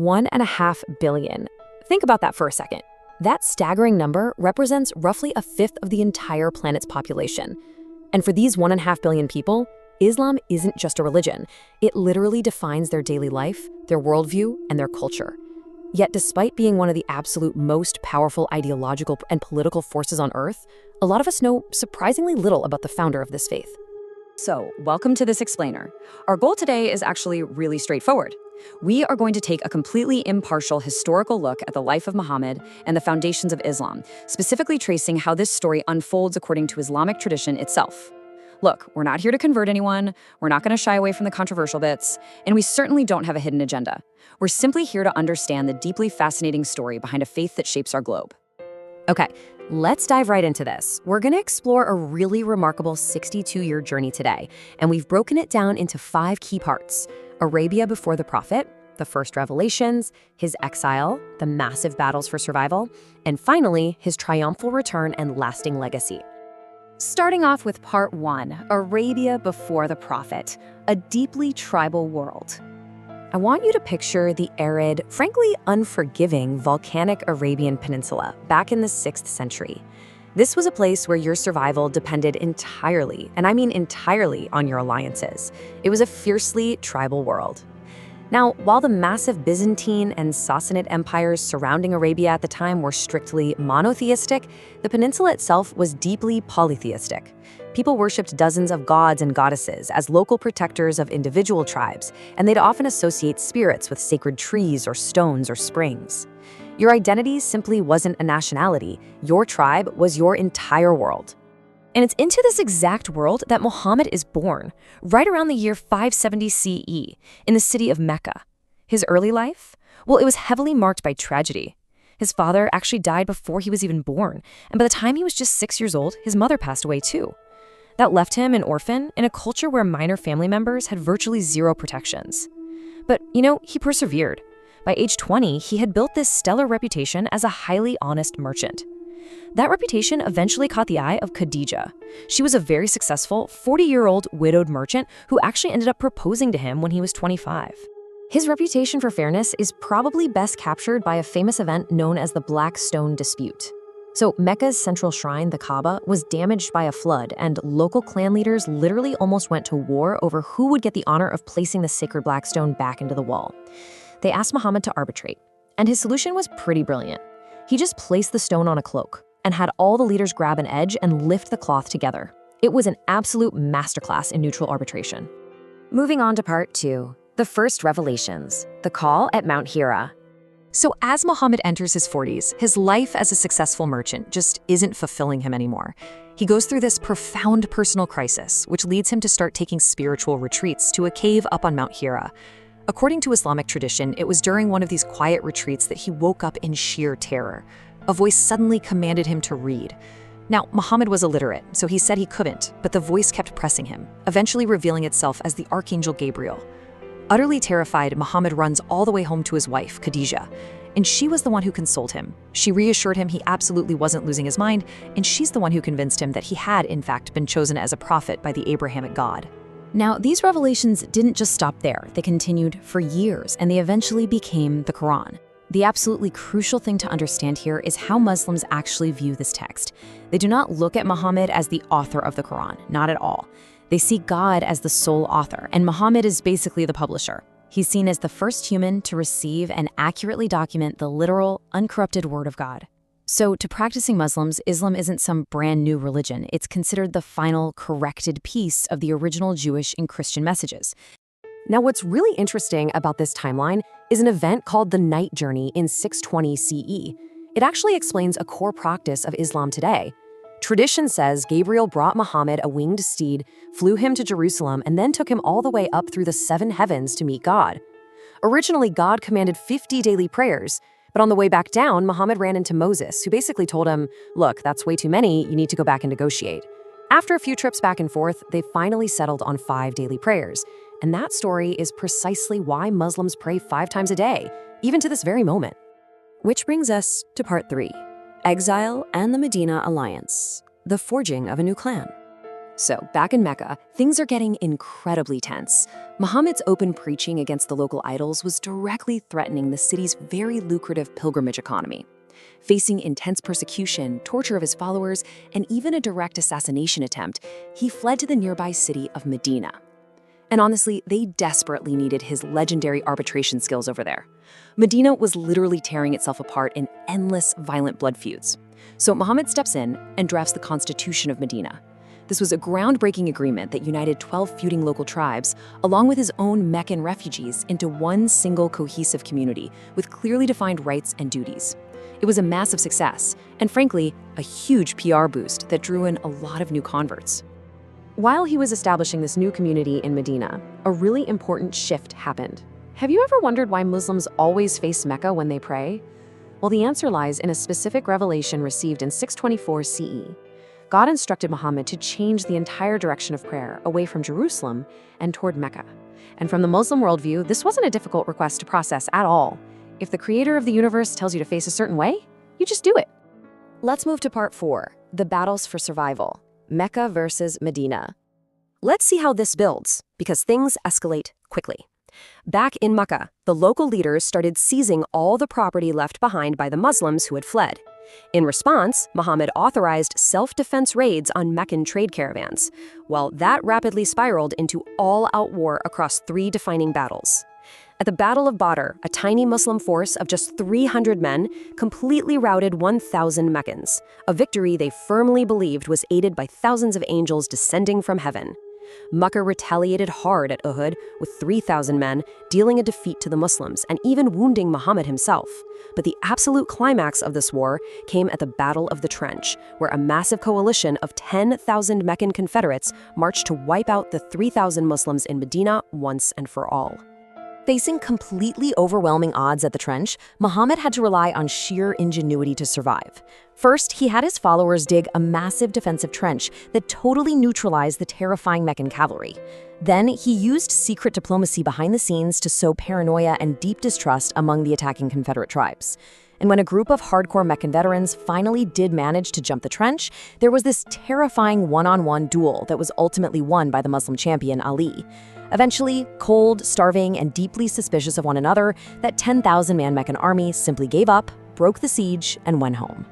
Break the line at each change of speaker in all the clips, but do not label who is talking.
1.5 billion. Think about that for a second. That staggering number represents roughly a fifth of the entire planet's population. And for these 1.5 billion people, Islam isn't just a religion. It literally defines their daily life, their worldview, and their culture. Yet despite being one of the absolute most powerful ideological and political forces on Earth, a lot of us know surprisingly little about the founder of this faith.
So, welcome to this explainer. Our goal today is actually really straightforward. We are going to take a completely impartial historical look at the life of Muhammad and the foundations of Islam, specifically tracing how this story unfolds according to Islamic tradition itself. Look, we're not here to convert anyone, we're not going to shy away from the controversial bits, and we certainly don't have a hidden agenda. We're simply here to understand the deeply fascinating story behind a faith that shapes our globe.
Okay, let's dive right into this. We're going to explore a really remarkable 62-year journey today, and we've broken it down into 5 key parts: Arabia before the Prophet, the first revelations, his exile, the massive battles for survival, and finally, his triumphal return and lasting legacy. Starting off with part 1, Arabia before the Prophet, a deeply tribal world. I want you to picture the arid, frankly unforgiving, volcanic Arabian Peninsula back in the 6th century. This was a place where your survival depended entirely, and I mean entirely, on your alliances. It was a fiercely tribal world. Now, while the massive Byzantine and Sassanid empires surrounding Arabia at the time were strictly monotheistic, the peninsula itself was deeply polytheistic. People worshipped dozens of gods and goddesses as local protectors of individual tribes, and they'd often associate spirits with sacred trees or stones or springs. Your identity simply wasn't a nationality. Your tribe was your entire world. And it's into this exact world that Muhammad is born, right around the year 570 CE, in the city of Mecca. His early life? Well, it was heavily marked by tragedy. His father actually died before he was even born, and by the time he was just 6 years old, his mother passed away too. That left him an orphan in a culture where minor family members had virtually zero protections. But, he persevered. By age 20, he had built this stellar reputation as a highly honest merchant. That reputation eventually caught the eye of Khadija. She was a very successful 40-year-old widowed merchant who actually ended up proposing to him when he was 25. His reputation for fairness is probably best captured by a famous event known as the Black Stone Dispute. So Mecca's central shrine, the Kaaba, was damaged by a flood, and local clan leaders literally almost went to war over who would get the honor of placing the sacred black stone back into the wall. They asked Muhammad to arbitrate, and his solution was pretty brilliant. He just placed the stone on a cloak and had all the leaders grab an edge and lift the cloth together. It was an absolute masterclass in neutral arbitration. Moving on to part 2, the first revelations, the call at Mount Hira. So as Muhammad enters his 40s, his life as a successful merchant just isn't fulfilling him anymore. He goes through this profound personal crisis, which leads him to start taking spiritual retreats to a cave up on Mount Hira. According to Islamic tradition, it was during one of these quiet retreats that he woke up in sheer terror. A voice suddenly commanded him to read. Now, Muhammad was illiterate, so he said he couldn't, but the voice kept pressing him, eventually revealing itself as the Archangel Gabriel. Utterly terrified, Muhammad runs all the way home to his wife, Khadija, and she was the one who consoled him. She reassured him he absolutely wasn't losing his mind, and she's the one who convinced him that he had, in fact, been chosen as a prophet by the Abrahamic God. Now, these revelations didn't just stop there. They continued for years, and they eventually became the Quran. The absolutely crucial thing to understand here is how Muslims actually view this text. They do not look at Muhammad as the author of the Quran, not at all. They see God as the sole author, and Muhammad is basically the publisher. He's seen as the first human to receive and accurately document the literal, uncorrupted word of God. So to practicing Muslims, Islam isn't some brand new religion. It's considered the final, corrected piece of the original Jewish and Christian messages. Now, what's really interesting about this timeline is an event called the Night Journey in 620 CE. It actually explains a core practice of Islam today. Tradition says Gabriel brought Muhammad a winged steed, flew him to Jerusalem, and then took him all the way up through the 7 heavens to meet God. Originally, God commanded 50 daily prayers, but on the way back down, Muhammad ran into Moses, who basically told him, look, that's way too many, you need to go back and negotiate. After a few trips back and forth, they finally settled on 5 daily prayers. And that story is precisely why Muslims pray 5 times a day, even to this very moment. Which brings us to part 3, exile and the Medina alliance, the forging of a new clan. So, back in Mecca, things are getting incredibly tense. Muhammad's open preaching against the local idols was directly threatening the city's very lucrative pilgrimage economy. Facing intense persecution, torture of his followers, and even a direct assassination attempt, he fled to the nearby city of Medina. And honestly, they desperately needed his legendary arbitration skills over there. Medina was literally tearing itself apart in endless violent blood feuds. So Muhammad steps in and drafts the Constitution of Medina. This was a groundbreaking agreement that united 12 feuding local tribes, along with his own Meccan refugees, into one single cohesive community with clearly defined rights and duties. It was a massive success, and frankly, a huge PR boost that drew in a lot of new converts. While he was establishing this new community in Medina, a really important shift happened. Have you ever wondered why Muslims always face Mecca when they pray? Well, the answer lies in a specific revelation received in 624 CE. God instructed Muhammad to change the entire direction of prayer away from Jerusalem and toward Mecca. And from the Muslim worldview, this wasn't a difficult request to process at all. If the creator of the universe tells you to face a certain way, you just do it. Let's move to part 4, the battles for survival, Mecca versus Medina. Let's see how this builds, because things escalate quickly. Back in Mecca, the local leaders started seizing all the property left behind by the Muslims who had fled. In response, Muhammad authorized self-defense raids on Meccan trade caravans. Well, that rapidly spiraled into all-out war across 3 defining battles. At the Battle of Badr, a tiny Muslim force of just 300 men completely routed 1,000 Meccans, a victory they firmly believed was aided by thousands of angels descending from heaven. Mecca retaliated hard at Uhud with 3,000 men, dealing a defeat to the Muslims and even wounding Muhammad himself. But the absolute climax of this war came at the Battle of the Trench, where a massive coalition of 10,000 Meccan Confederates marched to wipe out the 3,000 Muslims in Medina once and for all. Facing completely overwhelming odds at the trench, Muhammad had to rely on sheer ingenuity to survive. First, he had his followers dig a massive defensive trench that totally neutralized the terrifying Meccan cavalry. Then, he used secret diplomacy behind the scenes to sow paranoia and deep distrust among the attacking Confederate tribes. And when a group of hardcore Meccan veterans finally did manage to jump the trench, there was this terrifying one-on-one duel that was ultimately won by the Muslim champion Ali. Eventually, cold, starving, and deeply suspicious of one another, that 10,000-man Meccan army simply gave up, broke the siege, and went home.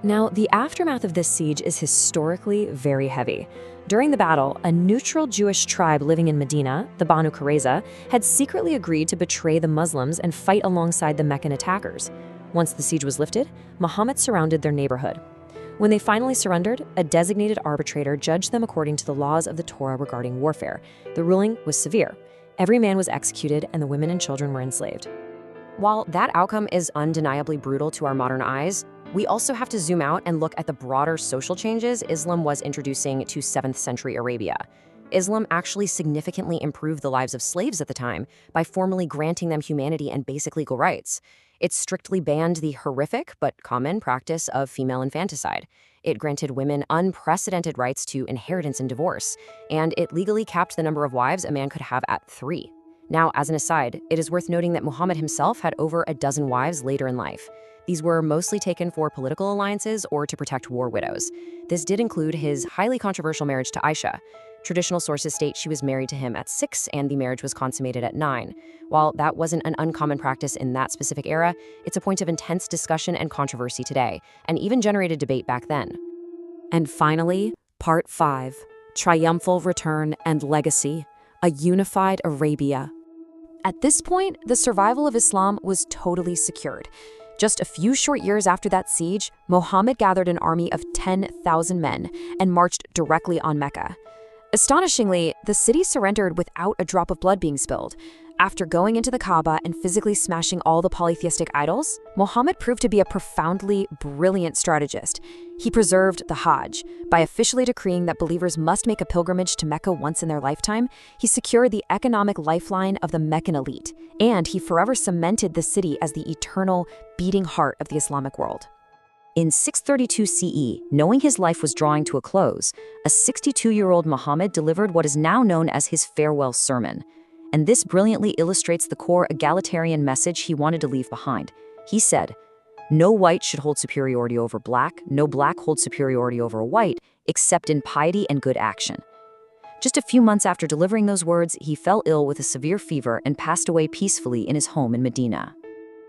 Now, the aftermath of this siege is historically very heavy. During the battle, a neutral Jewish tribe living in Medina, the Banu Qurayza, had secretly agreed to betray the Muslims and fight alongside the Meccan attackers. Once the siege was lifted, Muhammad surrounded their neighborhood. When they finally surrendered, a designated arbitrator judged them according to the laws of the Torah regarding warfare. The ruling was severe. Every man was executed and the women and children were enslaved. While that outcome is undeniably brutal to our modern eyes, we also have to zoom out and look at the broader social changes Islam was introducing to 7th century Arabia. Islam actually significantly improved the lives of slaves at the time by formally granting them humanity and basic legal rights. It strictly banned the horrific but common practice of female infanticide. It granted women unprecedented rights to inheritance and divorce, and it legally capped the number of wives a man could have at 3. Now, as an aside, it is worth noting that Muhammad himself had over a dozen wives later in life. These were mostly taken for political alliances or to protect war widows. This did include his highly controversial marriage to Aisha. Traditional sources state she was married to him at 6 and the marriage was consummated at 9. While that wasn't an uncommon practice in that specific era, it's a point of intense discussion and controversy today, and even generated debate back then. And finally, Part 5, Triumphal Return and Legacy, a Unified Arabia. At this point, the survival of Islam was totally secured. Just a few short years after that siege, Muhammad gathered an army of 10,000 men and marched directly on Mecca. Astonishingly, the city surrendered without a drop of blood being spilled. After going into the Kaaba and physically smashing all the polytheistic idols, Muhammad proved to be a profoundly brilliant strategist. He preserved the Hajj. By officially decreeing that believers must make a pilgrimage to Mecca once in their lifetime, he secured the economic lifeline of the Meccan elite, and he forever cemented the city as the eternal, beating heart of the Islamic world. In 632 CE, knowing his life was drawing to a close, a 62-year-old Muhammad delivered what is now known as his farewell sermon. And this brilliantly illustrates the core egalitarian message he wanted to leave behind. He said, "No white should hold superiority over black, no black hold superiority over a white.
except in piety and good action. Just a few months after delivering those words, he fell ill with a severe fever and passed away peacefully in his home in Medina.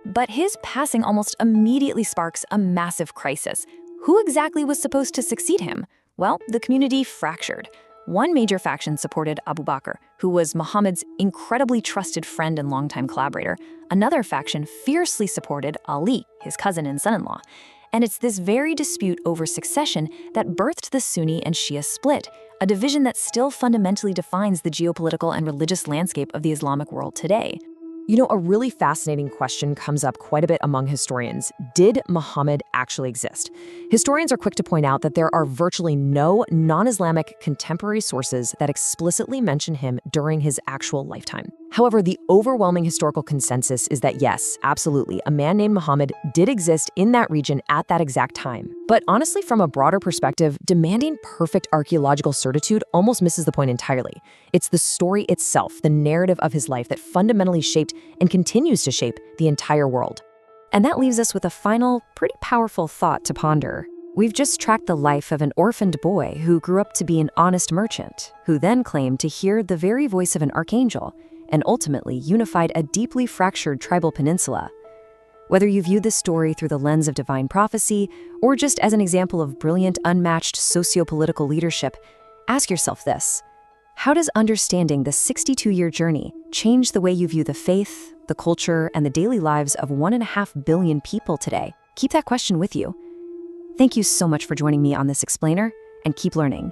But his passing almost immediately sparks a massive crisis. Who exactly was supposed to succeed him? Well, the community fractured. One major faction supported Abu Bakr, who was Muhammad's incredibly trusted friend and longtime collaborator. Another faction fiercely supported Ali, his cousin and son-in-law. And it's this very dispute over succession that birthed the Sunni and Shia split, a division that still fundamentally defines the geopolitical and religious landscape of the Islamic world today.
You know, a really fascinating question comes up quite a bit among historians. Did Muhammad actually exist? Historians are quick to point out that there are virtually no non-Islamic contemporary sources that explicitly mention him during his actual lifetime. However, the overwhelming historical consensus is that yes, absolutely, a man named Muhammad did exist in that region at that exact time. But honestly, from a broader perspective, demanding perfect archaeological certitude almost misses the point entirely. It's the story itself, the narrative of his life that fundamentally shaped and continues to shape the entire world.
And that leaves us with a final, pretty powerful thought to ponder. We've just tracked the life of an orphaned boy who grew up to be an honest merchant, who then claimed to hear the very voice of an archangel, and ultimately unified a deeply fractured tribal peninsula. Whether you view this story through the lens of divine prophecy or just as an example of brilliant, unmatched socio-political leadership, ask yourself this: how does understanding the 62-year journey change the way you view the faith, the culture, and the daily lives of 1.5 billion people today? Keep that question with you. Thank you so much for joining me on this explainer, and keep learning.